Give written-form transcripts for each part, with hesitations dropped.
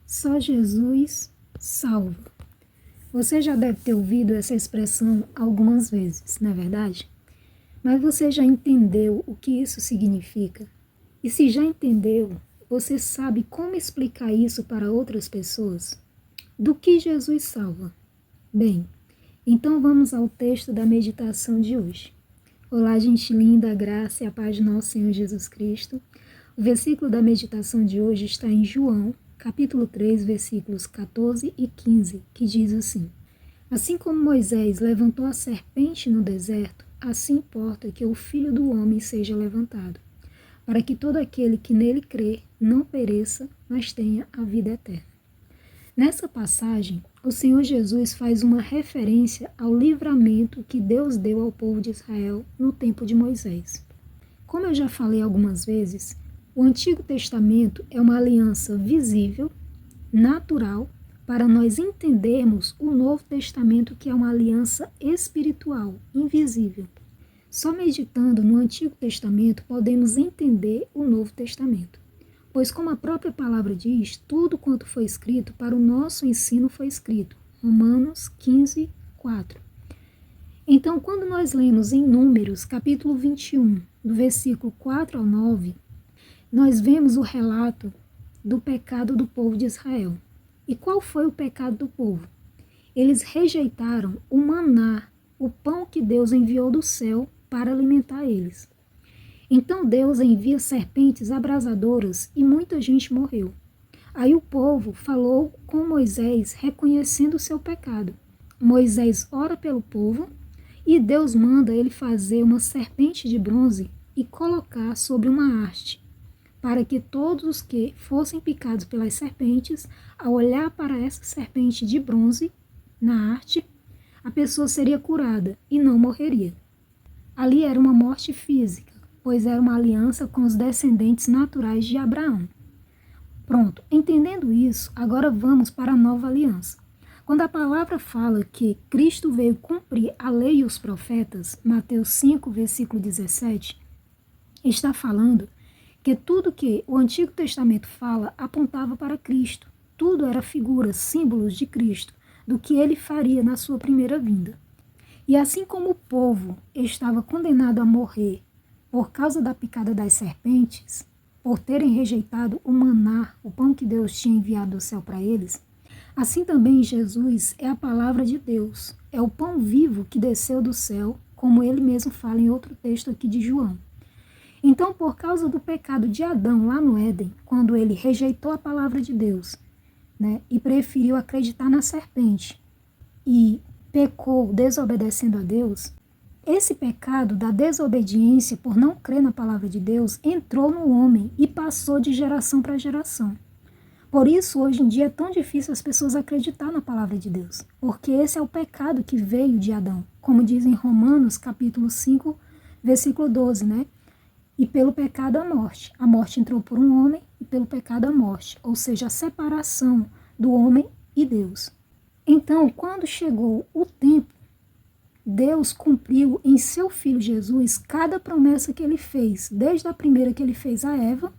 Só Jesus salva. Você já deve ter ouvido essa expressão algumas vezes, não é verdade? Mas você já entendeu o que isso significa? E se já entendeu, você sabe como explicar isso para outras pessoas? Do que Jesus salva? Bem, então vamos ao texto da meditação de hoje. Olá, gente linda, a graça e a paz de nosso Senhor Jesus Cristo. O versículo da meditação de hoje está em João, capítulo 3, versículos 14 e 15, que diz assim: Assim como Moisés levantou a serpente no deserto, assim importa que o Filho do Homem seja levantado, para que todo aquele que nele crê não pereça, mas tenha a vida eterna. Nessa passagem, o Senhor Jesus faz uma referência ao livramento que Deus deu ao povo de Israel no tempo de Moisés. Como eu já falei algumas vezes, o Antigo Testamento é uma aliança visível, natural, para nós entendermos o Novo Testamento, que é uma aliança espiritual, invisível. Só meditando no Antigo Testamento podemos entender o Novo Testamento. Pois, como a própria palavra diz, tudo quanto foi escrito para o nosso ensino foi escrito. Romanos 15, 4. Então, quando nós lemos em Números, capítulo 21, do versículo 4 ao 9, nós vemos o relato do pecado do povo de Israel. E qual foi o pecado do povo? Eles rejeitaram o maná, o pão que Deus enviou do céu para alimentar eles. Então Deus envia serpentes abrasadoras e muita gente morreu. Aí o povo falou com Moisés, reconhecendo o seu pecado. Moisés ora pelo povo e Deus manda ele fazer uma serpente de bronze e colocar sobre uma haste, para que todos os que fossem picados pelas serpentes, ao olhar para essa serpente de bronze na haste, a pessoa seria curada e não morreria. Ali era uma morte física, pois era uma aliança com os descendentes naturais de Abraão. Pronto, entendendo isso, agora vamos para a nova aliança. Quando a palavra fala que Cristo veio cumprir a lei e os profetas, Mateus 5, versículo 17, está falando que tudo que o Antigo Testamento fala apontava para Cristo. Tudo era figuras, símbolos de Cristo, do que ele faria na sua primeira vinda. E assim como o povo estava condenado a morrer por causa da picada das serpentes, por terem rejeitado o maná, o pão que Deus tinha enviado do céu para eles, assim também Jesus é a palavra de Deus, é o pão vivo que desceu do céu, como ele mesmo fala em outro texto aqui de João. Então, por causa do pecado de Adão lá no Éden, quando ele rejeitou a palavra de Deus, e preferiu acreditar na serpente e pecou desobedecendo a Deus, esse pecado da desobediência por não crer na palavra de Deus entrou no homem e passou de geração para geração. Por isso, hoje em dia, é tão difícil as pessoas acreditar na palavra de Deus, porque esse é o pecado que veio de Adão, como diz em Romanos, capítulo 5, versículo 12, E pelo pecado a morte. A morte entrou por um homem e pelo pecado a morte, ou seja, a separação do homem e Deus. Então, quando chegou o tempo, Deus cumpriu em seu Filho Jesus cada promessa que ele fez, desde a primeira que ele fez a Eva,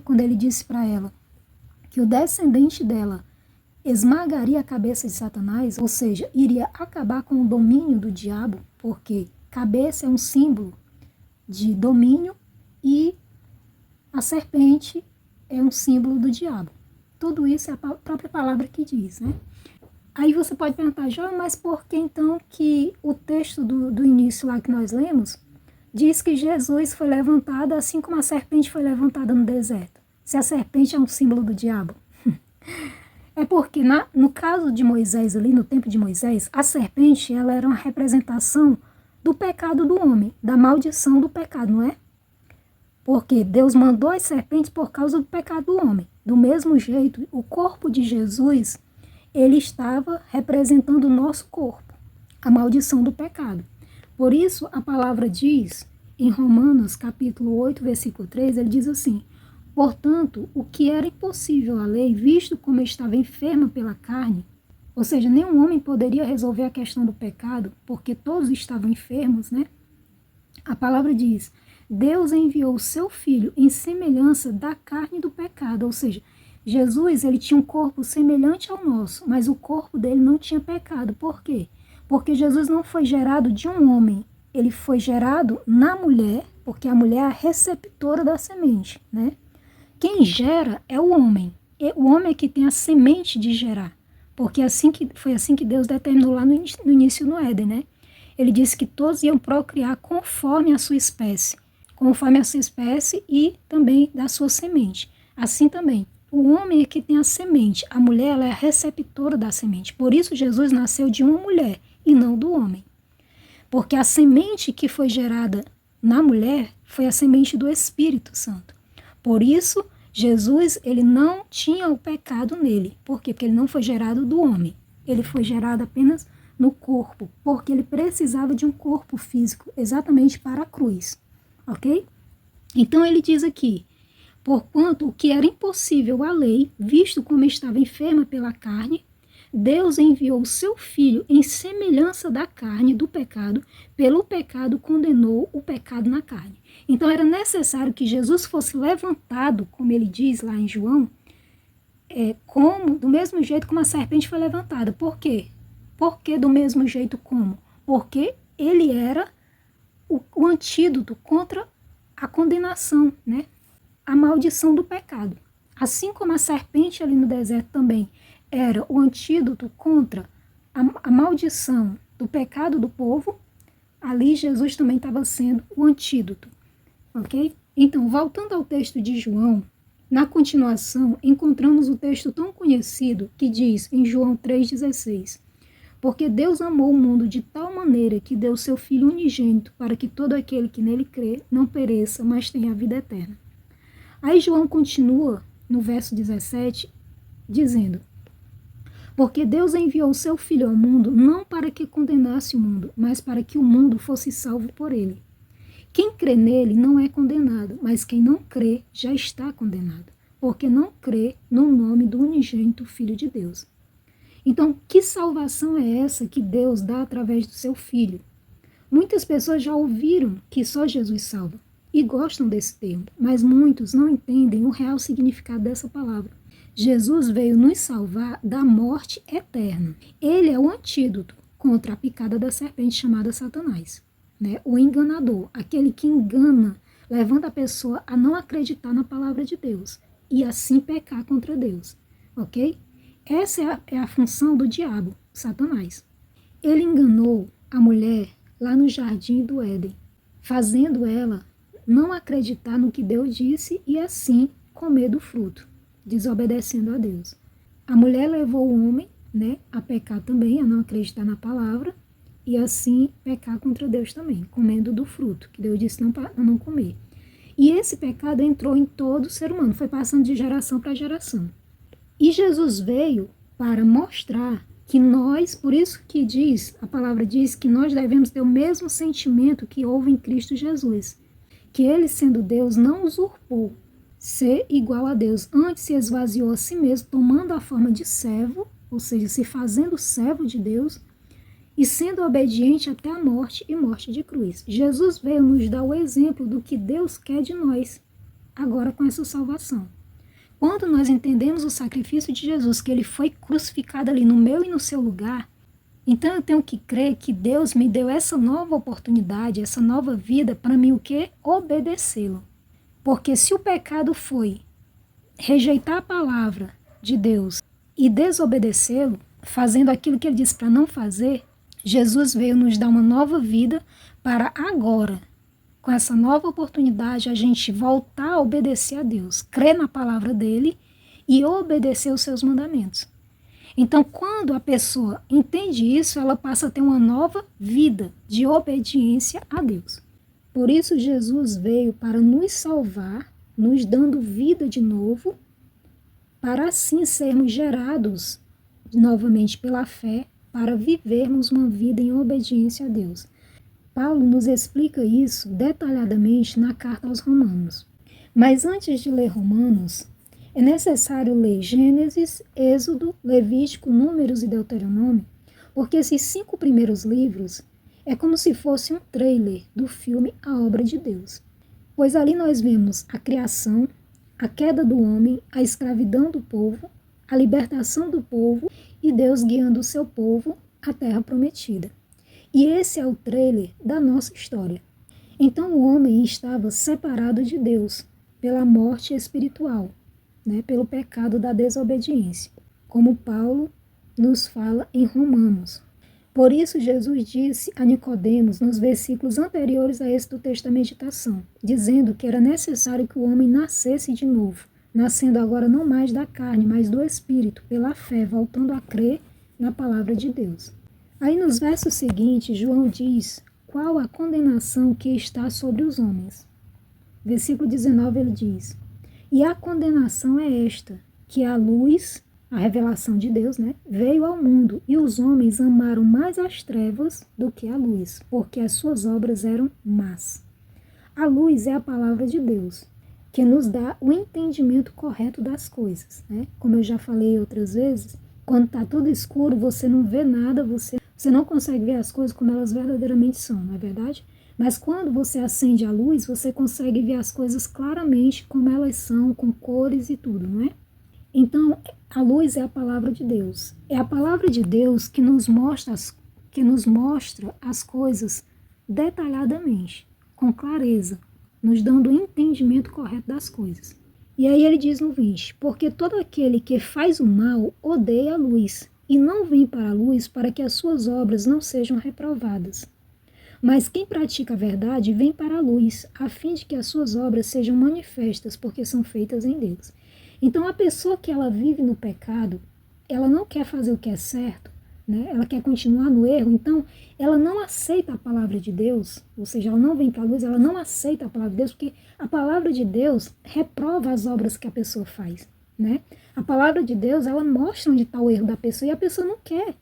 quando ele disse para ela que o descendente dela esmagaria a cabeça de Satanás, ou seja, iria acabar com o domínio do diabo, porque cabeça é um símbolo de domínio e a serpente é um símbolo do diabo. Tudo isso é a própria palavra que diz, Aí você pode perguntar, João, mas por que então que o texto do início lá que nós lemos diz que Jesus foi levantado assim como a serpente foi levantada no deserto? Se a serpente é um símbolo do diabo. É porque no caso de Moisés ali, no tempo de Moisés, a serpente ela era uma representação do pecado do homem, da maldição do pecado, não é? Porque Deus mandou as serpentes por causa do pecado do homem. Do mesmo jeito, o corpo de Jesus, ele estava representando o nosso corpo, a maldição do pecado. Por isso, a palavra diz, em Romanos, capítulo 8, versículo 3, ele diz assim: Portanto, o que era impossível à lei, visto como estava enferma pela carne, ou seja, nenhum homem poderia resolver a questão do pecado, porque todos estavam enfermos, A palavra diz, Deus enviou o seu Filho em semelhança da carne do pecado, ou seja, Jesus, ele tinha um corpo semelhante ao nosso, mas o corpo dele não tinha pecado. Por quê? Porque Jesus não foi gerado de um homem, ele foi gerado na mulher, porque a mulher é a receptora da semente, né? Quem gera é o homem. E o homem é que tem a semente de gerar, porque foi assim que Deus determinou lá no início no Éden, né? Ele disse que todos iam procriar conforme a sua espécie e também da sua semente. Assim também, o homem é que tem a semente, a mulher ela é a receptora da semente. Por isso Jesus nasceu de uma mulher e não do homem. Porque a semente que foi gerada na mulher foi a semente do Espírito Santo. Por isso, Jesus ele não tinha o pecado nele. Por quê? Porque ele não foi gerado do homem. Ele foi gerado apenas no corpo, porque ele precisava de um corpo físico, exatamente para a cruz. Ok? Então ele diz aqui, porquanto o que era impossível à lei, visto como estava enferma pela carne, Deus enviou o seu Filho em semelhança da carne, do pecado, pelo pecado condenou o pecado na carne. Então era necessário que Jesus fosse levantado, como ele diz lá em João, do mesmo jeito como a serpente foi levantada. Por quê? Por que do mesmo jeito como? Porque ele era o antídoto contra a condenação, né? A maldição do pecado. Assim como a serpente ali no deserto também era o antídoto contra a maldição do pecado do povo, ali Jesus também estava sendo o antídoto, ok? Então, voltando ao texto de João, na continuação, encontramos o texto tão conhecido que diz em João 3,16: porque Deus amou o mundo de tal maneira que deu seu Filho unigênito para que todo aquele que nele crê não pereça, mas tenha a vida eterna. Aí João continua no verso 17, dizendo: porque Deus enviou o seu Filho ao mundo não para que condenasse o mundo, mas para que o mundo fosse salvo por ele. Quem crê nele não é condenado, mas quem não crê já está condenado, porque não crê no nome do unigênito Filho de Deus. Então, que salvação é essa que Deus dá através do seu Filho? Muitas pessoas já ouviram que só Jesus salva e gostam desse termo, mas muitos não entendem o real significado dessa palavra. Jesus veio nos salvar da morte eterna. Ele é o antídoto contra a picada da serpente chamada Satanás, né? O enganador, aquele que engana, levando a pessoa a não acreditar na palavra de Deus e assim pecar contra Deus, ok? Essa é a função do diabo, Satanás. Ele enganou a mulher lá no jardim do Éden, fazendo ela não acreditar no que Deus disse e assim comer do fruto, desobedecendo a Deus. A mulher levou o homem, né, a pecar também, a não acreditar na palavra e assim pecar contra Deus também, comendo do fruto, que Deus disse não comer. E esse pecado entrou em todo ser humano, foi passando de geração para geração. E Jesus veio para mostrar que nós, por isso que a palavra diz que nós devemos ter o mesmo sentimento que houve em Cristo Jesus, que ele, sendo Deus, não usurpou ser igual a Deus, antes se esvaziou a si mesmo, tomando a forma de servo, ou seja, se fazendo servo de Deus, e sendo obediente até a morte e morte de cruz. Jesus veio nos dar o exemplo do que Deus quer de nós, agora com essa salvação. Quando nós entendemos o sacrifício de Jesus, que ele foi crucificado ali no meu e no seu lugar, então eu tenho que crer que Deus me deu essa nova oportunidade, essa nova vida para mim o quê? Obedecê-lo. Porque se o pecado foi rejeitar a palavra de Deus e desobedecê-lo, fazendo aquilo que ele disse para não fazer, Jesus veio nos dar uma nova vida para agora, com essa nova oportunidade, a gente voltar a obedecer a Deus, crer na palavra dele e obedecer os seus mandamentos. Então, quando a pessoa entende isso, ela passa a ter uma nova vida de obediência a Deus. Por isso, Jesus veio para nos salvar, nos dando vida de novo, para assim sermos gerados novamente pela fé, para vivermos uma vida em obediência a Deus. Paulo nos explica isso detalhadamente na carta aos Romanos. Mas antes de ler Romanos, é necessário ler Gênesis, Êxodo, Levítico, Números e Deuteronômio, porque esses 5 primeiros livros é como se fosse um trailer do filme A Obra de Deus. Pois ali nós vemos a criação, a queda do homem, a escravidão do povo, a libertação do povo e Deus guiando o seu povo à terra prometida. E esse é o trailer da nossa história. Então o homem estava separado de Deus pela morte espiritual, né, pelo pecado da desobediência, como Paulo nos fala em Romanos. Por isso Jesus disse a Nicodemos nos versículos anteriores a esse do texto da meditação, dizendo que era necessário que o homem nascesse de novo, nascendo agora não mais da carne, mas do Espírito, pela fé, voltando a crer na palavra de Deus. Aí nos versos seguintes, João diz qual a condenação que está sobre os homens. Versículo 19 ele diz: e a condenação é esta, que a luz, a revelação de Deus, né, veio ao mundo, e os homens amaram mais as trevas do que a luz, porque as suas obras eram más. A luz é a palavra de Deus, que nos dá o entendimento correto das coisas, né? Como eu já falei outras vezes, quando está tudo escuro, você não vê nada, você não consegue ver as coisas como elas verdadeiramente são, não é verdade? Mas quando você acende a luz, você consegue ver as coisas claramente como elas são, com cores e tudo, não é? Então, a luz é a palavra de Deus. É a palavra de Deus que nos mostra as coisas detalhadamente, com clareza, nos dando o entendimento correto das coisas. E aí ele diz no 20, porque todo aquele que faz o mal odeia a luz, e não vem para a luz para que as suas obras não sejam reprovadas. Mas quem pratica a verdade vem para a luz, a fim de que as suas obras sejam manifestas, porque são feitas em Deus. Então a pessoa que ela vive no pecado, ela não quer fazer o que é certo, né? Ela quer continuar no erro, então ela não aceita a palavra de Deus, ou seja, ela não vem para a luz, ela não aceita a palavra de Deus, porque a palavra de Deus reprova as obras que a pessoa faz, né? A palavra de Deus, ela mostra onde está o erro da pessoa e a pessoa não quer.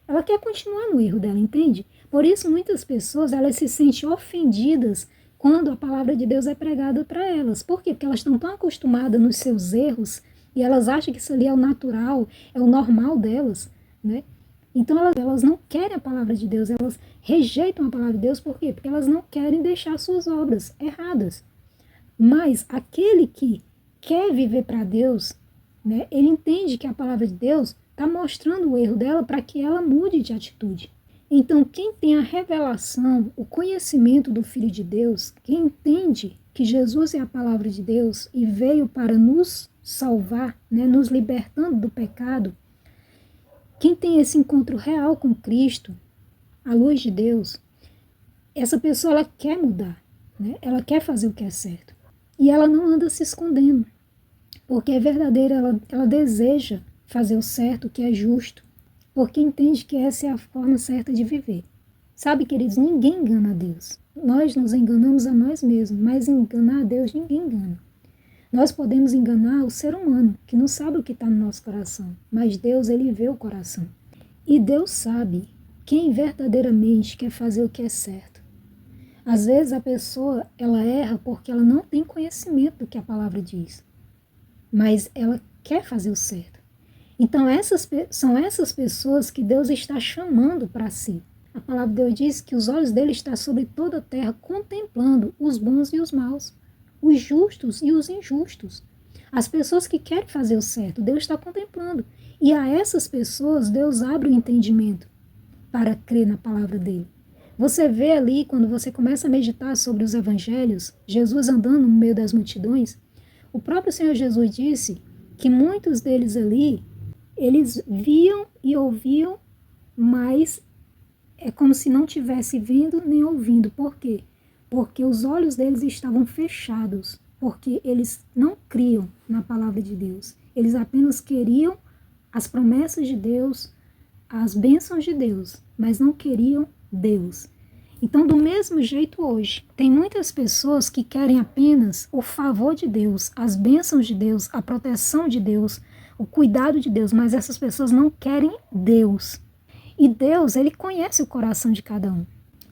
Ela quer continuar no erro dela, entende? Por isso muitas pessoas, elas se sentem ofendidas quando a palavra de Deus é pregada para elas. Por quê? Porque elas estão tão acostumadas nos seus erros e elas acham que isso ali é o natural, é o normal delas, né? Então elas não querem a palavra de Deus, elas rejeitam a palavra de Deus. Por quê? Porque elas não querem deixar suas obras erradas. Mas aquele que quer viver para Deus, né, ele entende que a palavra de Deus está mostrando o erro dela para que ela mude de atitude. Então, quem tem a revelação, o conhecimento do Filho de Deus, quem entende que Jesus é a palavra de Deus e veio para nos salvar, né, nos libertando do pecado, quem tem esse encontro real com Cristo, a luz de Deus, essa pessoa ela quer mudar, né? Ela quer fazer o que é certo. E ela não anda se escondendo, porque é verdadeira, ela deseja fazer o certo, o que é justo, porque entende que essa é a forma certa de viver. Sabe, queridos, ninguém engana a Deus. Nós nos enganamos a nós mesmos, mas enganar a Deus ninguém engana. Nós podemos enganar o ser humano, que não sabe o que está no nosso coração, mas Deus, ele vê o coração. E Deus sabe quem verdadeiramente quer fazer o que é certo. Às vezes a pessoa, ela erra porque ela não tem conhecimento do que a palavra diz, mas ela quer fazer o certo. Então são essas pessoas que Deus está chamando para si. A palavra de Deus diz que os olhos dele estão sobre toda a terra, contemplando os bons e os maus, os justos e os injustos. As pessoas que querem fazer o certo, Deus está contemplando. E a essas pessoas, Deus abre o entendimento para crer na palavra dele. Você vê ali, quando você começa a meditar sobre os evangelhos, Jesus andando no meio das multidões, o próprio Senhor Jesus disse que muitos deles ali, eles viam e ouviam, mas é como se não tivesse vendo nem ouvindo. Por quê? Porque os olhos deles estavam fechados, porque eles não criam na palavra de Deus. Eles apenas queriam as promessas de Deus, as bênçãos de Deus, mas não queriam Deus. Então, do mesmo jeito hoje, tem muitas pessoas que querem apenas o favor de Deus, as bênçãos de Deus, a proteção de Deus, o cuidado de Deus, mas essas pessoas não querem Deus. E Deus, ele conhece o coração de cada um.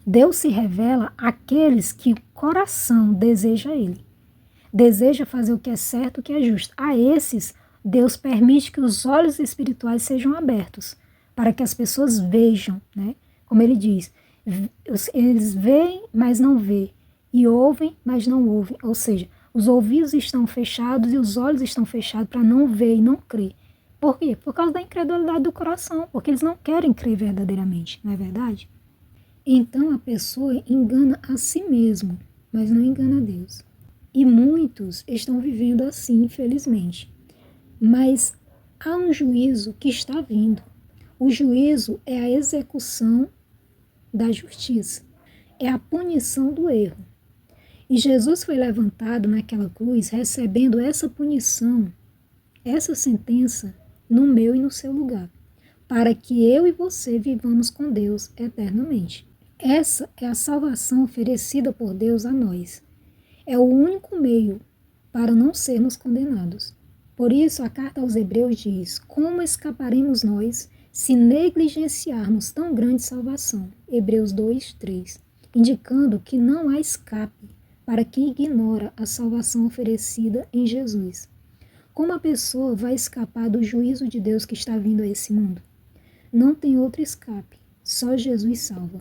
Deus se revela àqueles que o coração deseja ele. Deseja fazer o que é certo, o que é justo. A esses, Deus permite que os olhos espirituais sejam abertos, para que as pessoas vejam, né? Como ele diz, eles veem, mas não veem, e ouvem, mas não ouvem. Ou seja, Os ouvidos estão fechados e os olhos estão fechados para não ver e não crer. Por quê? Por causa da incredulidade do coração, porque eles não querem crer verdadeiramente, não é verdade? Então a pessoa engana a si mesmo, mas não engana a Deus. E muitos estão vivendo assim, infelizmente. Mas há um juízo que está vindo. O juízo é a execução da justiça, é a punição do erro. E Jesus foi levantado naquela cruz recebendo essa punição, essa sentença no meu e no seu lugar, para que eu e você vivamos com Deus eternamente. Essa é a salvação oferecida por Deus a nós. É o único meio para não sermos condenados. Por isso, a carta aos Hebreus diz: como escaparemos nós se negligenciarmos tão grande salvação? Hebreus 2:3, indicando que não há escape para quem ignora a salvação oferecida em Jesus. Como a pessoa vai escapar do juízo de Deus que está vindo a esse mundo? Não tem outro escape, só Jesus salva.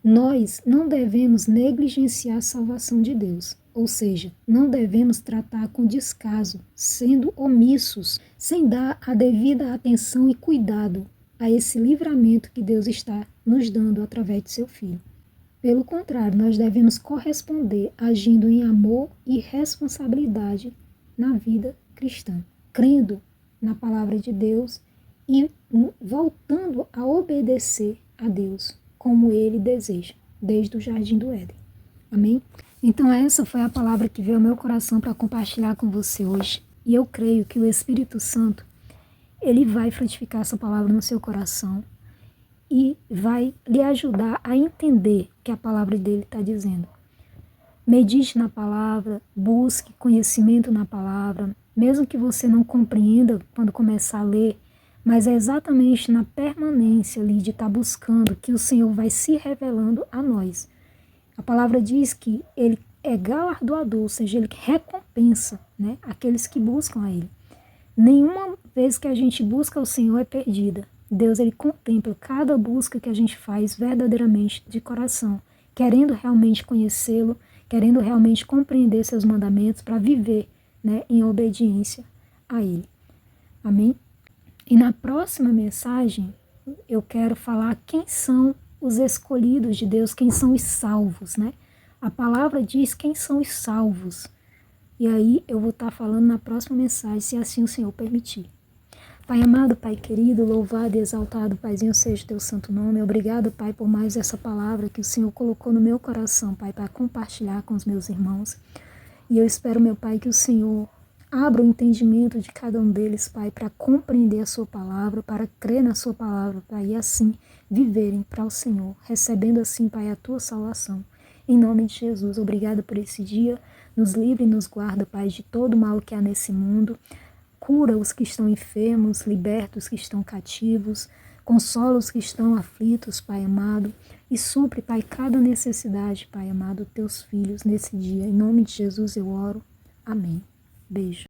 Nós não devemos negligenciar a salvação de Deus, ou seja, não devemos tratar com descaso, sendo omissos, sem dar a devida atenção e cuidado a esse livramento que Deus está nos dando através de seu Filho. Pelo contrário, nós devemos corresponder agindo em amor e responsabilidade na vida cristã, crendo na palavra de Deus e voltando a obedecer a Deus como Ele deseja, desde o Jardim do Éden. Amém? Então essa foi a palavra que veio ao meu coração para compartilhar com você hoje. E eu creio que o Espírito Santo, ele vai frutificar essa palavra no seu coração e vai lhe ajudar a entender o que a palavra dele está dizendo. Medite na palavra, busque conhecimento na palavra, mesmo que você não compreenda quando começar a ler, mas é exatamente na permanência ali de estar buscando que o Senhor vai se revelando a nós. A palavra diz que Ele é galardoador, ou seja, Ele recompensa, né, aqueles que buscam a Ele. Nenhuma vez que a gente busca o Senhor é perdida. Deus, Ele contempla cada busca que a gente faz verdadeiramente de coração, querendo realmente conhecê-lo, querendo realmente compreender seus mandamentos para viver, né, em obediência a Ele. Amém? E na próxima mensagem, eu quero falar quem são os escolhidos de Deus, quem são os salvos, né? A palavra diz quem são os salvos. E aí eu vou estar falando na próxima mensagem, se assim o Senhor permitir. Pai amado, Pai querido, louvado e exaltado, Paizinho, seja o teu santo nome. Obrigado, Pai, por mais essa palavra que o Senhor colocou no meu coração, Pai, para compartilhar com os meus irmãos. E eu espero, meu Pai, que o Senhor abra o entendimento de cada um deles, Pai, para compreender a sua palavra, para crer na sua palavra, Pai, e assim viverem para o Senhor, recebendo assim, Pai, a tua salvação. Em nome de Jesus, obrigada por esse dia. Nos livre e nos guarda, Pai, de todo mal que há nesse mundo. Cura os que estão enfermos, liberta os que estão cativos, consola os que estão aflitos, Pai amado, e supre, Pai, cada necessidade, Pai amado, teus filhos nesse dia. Em nome de Jesus eu oro. Amém. Beijo.